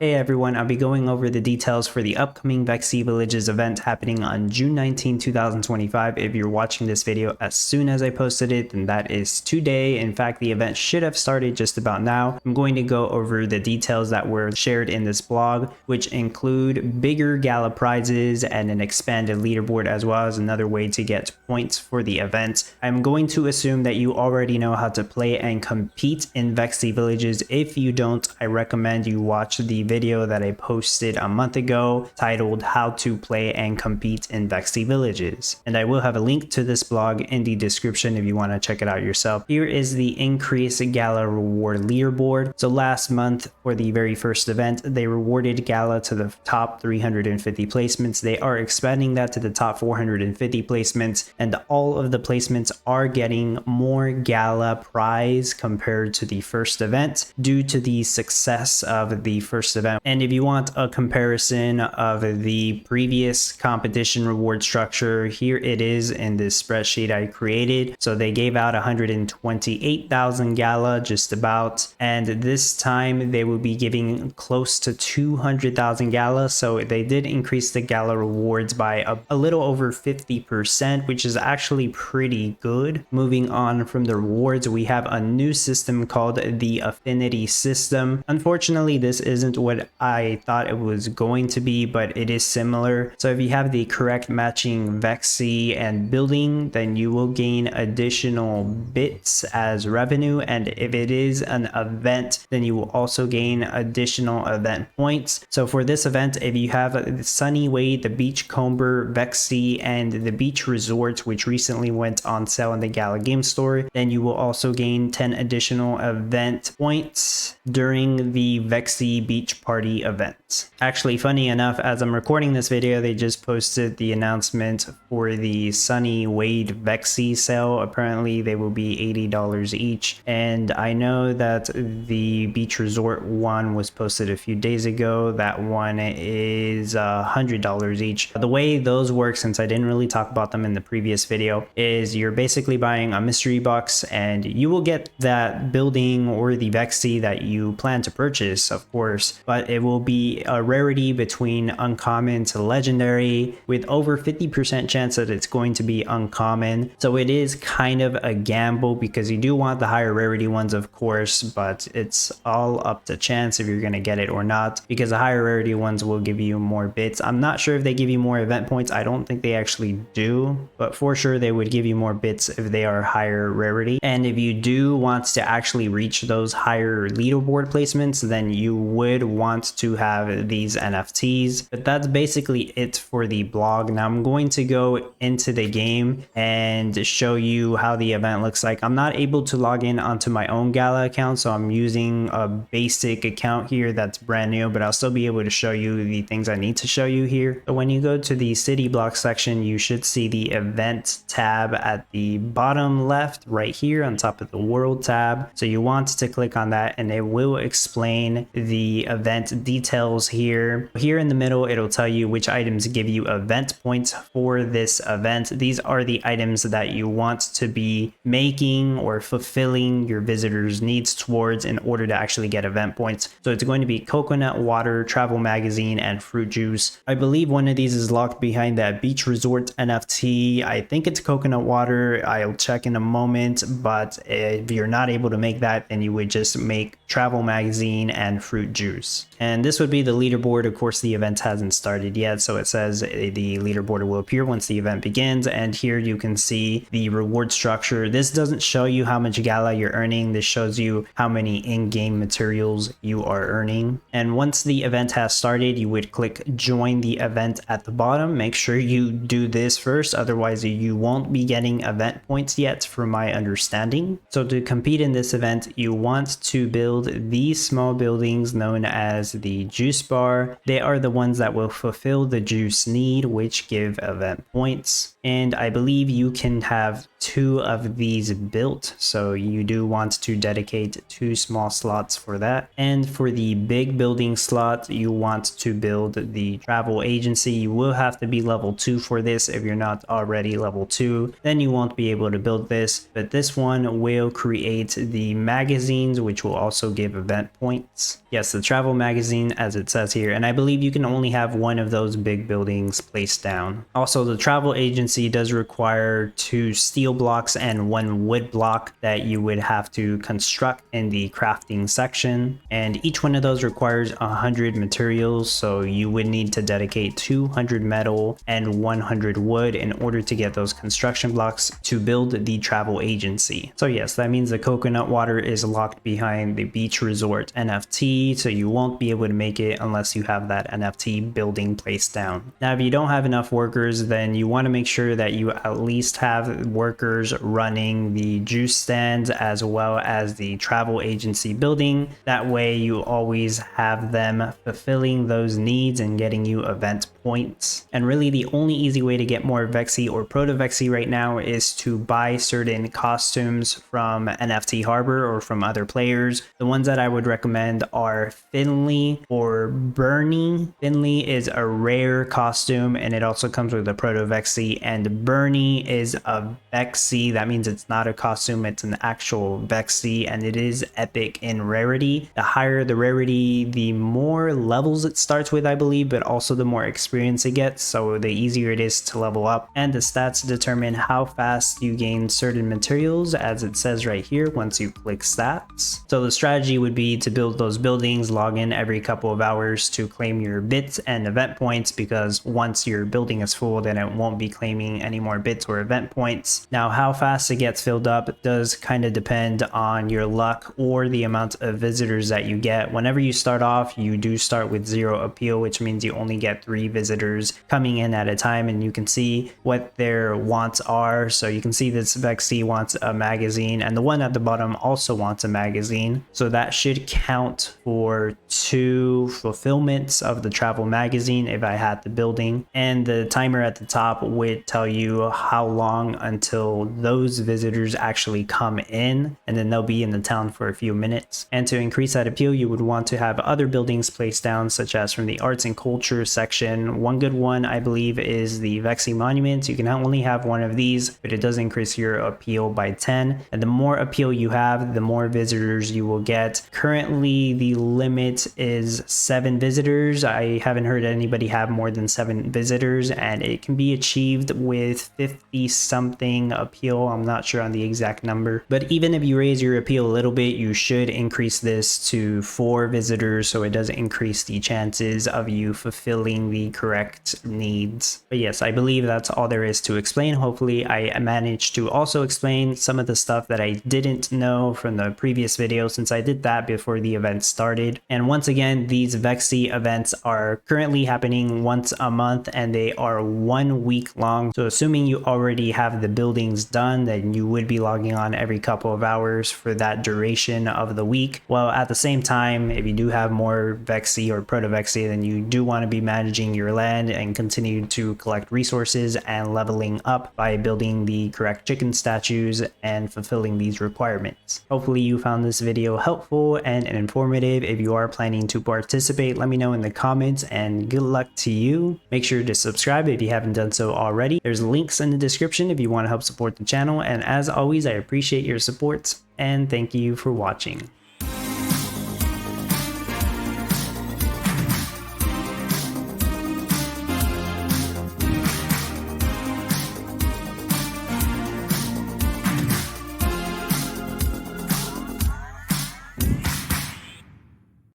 Hey everyone, I'll be going over the details for the upcoming VEXI Villages event happening on June 19, 2025. If you're watching this video as soon as I posted it, then that is today. In fact, the event should have started just about now. I'm going to go over the details that were shared in this blog, which include bigger gala prizes and an expanded leaderboard, as well as another way to get points for the event. I'm going to assume that you already know how to play and compete in VEXI Villages. If you don't, I recommend you watch the video that I posted a month ago titled How to Play and Compete in VEXI Villages. And I will have a link to this blog in the description if you want to check it out yourself. Here is the increased GALA reward leaderboard. So last month for the very first event, they rewarded GALA to the top 350 placements. They are expanding that to the top 450 placements, and all of the placements are getting more GALA prize compared to the first event due to the success of the first event. And if you want a comparison of the previous competition reward structure, here it is in this spreadsheet I created. So they gave out 128,000 GALA just about, and this time they will be giving close to 200,000 GALA. So they did increase the GALA rewards by a little over 50%, which is actually pretty good. Moving on from the rewards, we have a new system called the affinity system. Unfortunately, this isn't what I thought it was going to be, but it is similar. So if you have the correct matching VEXI and building, then you will gain additional bits as revenue. And if it is an event, then you will also gain additional event points. So for this event, if you have the Sunny Wade, the Beachcomber, VEXI, and the Beach Resorts, which recently went on sale in the GALA game store, then you will also gain 10 additional event points during the VEXI Beach Party Event. Actually, funny enough, as I'm recording this video, they just posted the announcement for the Sunny Wade VEXI sale. Apparently, they will be $80 each. And I know that the Beach Resort one was posted a few days ago. That one is $100 each. The way those work, since I didn't really talk about them in the previous video, is you're basically buying a mystery box and you will get that building or the VEXI that you plan to purchase, of course, but it will be a rarity between uncommon to legendary with over 50% chance that it's going to be uncommon. So it is kind of a gamble because you do want the higher rarity ones, of course, but it's all up to chance if you're going to get it or not, because the higher rarity ones will give you more bits. I'm not sure if they give you more event points. I don't think they actually do, but for sure they would give you more bits if they are higher rarity. And if you do want to actually reach those higher leaderboard placements, then you would want to have these NFTs. But that's basically it for the blog. Now I'm going to go into the game and show you how the event looks like. I'm not able to log in onto my own GALA account, so I'm using a basic account here that's brand new, but I'll still be able to show you the things I need to show you here. So when you go to the city block section, you should see the event tab at the bottom left right here on top of the world tab. So you want to click on that and it will explain the event details here. Here in the middle, it'll tell you which items give you event points for this event. These are the items that you want to be making or fulfilling your visitors' needs towards in order to actually get event points. So it's going to be coconut water, travel magazine, and fruit juice. I believe one of these is locked behind that beach resort NFT. I think it's coconut water. I'll check in a moment, but if you're not able to make that, then you would just make travel magazine and fruit juice. And this would be the leaderboard. Of course, the event hasn't started yet, so it says the leaderboard will appear once the event begins. And here you can see the reward structure. This doesn't show you how much GALA you're earning. This shows you how many in-game materials you are earning. And once the event has started, you would click join the event at the bottom. Make sure you do this first, otherwise you won't be getting event points yet, from my understanding. So to compete in this event, you want to build these small buildings known as the juice bar. They are the ones that will fulfill the juice need, which give event points. And I believe you can have 2 of these built, so you do want to dedicate 2 small slots for that. And for the big building slot, you want to build the travel agency. You will have to be level 2 for this. If you're not already level 2, then you won't be able to build this, but this one will create the magazines, which will also give event points. Yes, the travel travel magazine as it says here, and I believe you can only have one of those big buildings placed down. Also, the travel agency does require 2 steel blocks and 1 wood block that you would have to construct in the crafting section, and each one of those requires 100 materials, so you would need to dedicate 200 metal and 100 wood in order to get those construction blocks to build the travel agency. So yes, that means the coconut water is locked behind the beach resort NFT, so you won't be able to make it unless you have that NFT building placed down. Now, if you don't have enough workers, then you want to make sure that you at least have workers running the juice stands as well as the travel agency building. That way you always have them fulfilling those needs and getting you event points. And really the only easy way to get more VEXI or proto VEXI right now is to buy certain costumes from NFT Harbor or from other players. The ones that I would recommend are Finley or Bernie. Finley is a rare costume and it also comes with a proto VEXI, and Bernie is a VEXI. That means it's not a costume, it's an actual VEXI, and it is epic in rarity. The higher the rarity, the more levels it starts with, I believe, but also the more experience it gets, so the easier it is to level up. And the stats determine how fast you gain certain materials, as it says right here once you click stats. So the strategy would be to build those buildings, log in every couple of hours to claim your bits and event points, because once your building is full, then it won't be claiming any more bits or event points. Now, how fast it gets filled up does kind of depend on your luck or the amount of visitors that you get. Whenever you start off, you do start with 0 appeal, which means you only get 3 visitors coming in at a time, and you can see what their wants are. So you can see this VEXI wants a magazine, and the one at the bottom also wants a magazine. So that should count for 2 fulfillments of the travel magazine if I had the building. And the timer at the top would tell you how long until those visitors actually come in, and then they'll be in the town for a few minutes. And to increase that appeal, you would want to have other buildings placed down, such as from the arts and culture section. One good one, I believe, is the VEXI Monument. You can only have one of these, but it does increase your appeal by 10. And the more appeal you have, the more visitors you will get. Currently, the limit is 7 visitors. I haven't heard anybody have more than 7 visitors, and it can be achieved with 50 something appeal. I'm not sure on the exact number, but even if you raise your appeal a little bit, you should increase this to 4 visitors, so it does increase the chances of you fulfilling the correct needs. But yes, I believe that's all there is to explain. Hopefully I managed to also explain some of the stuff that I didn't know from the previous video, since I did that before the event started. And once again, these VEXI events are currently happening once a month, and they are 1 week long. So assuming you already have the buildings done, then you would be logging on every couple of hours for that duration of the week. Well, at the same time, if you do have more VEXI or proto VEXI, then you do want to be managing your land and continue to collect resources and leveling up by building the correct chicken statues and fulfilling these requirements. Hopefully you found this video helpful and informative. If you are planning to participate, let me know in the comments, and good luck to you. Make sure to subscribe if you haven't done so already. There's links in the description if you want to help support the channel, and as always, I appreciate your support and thank you for watching.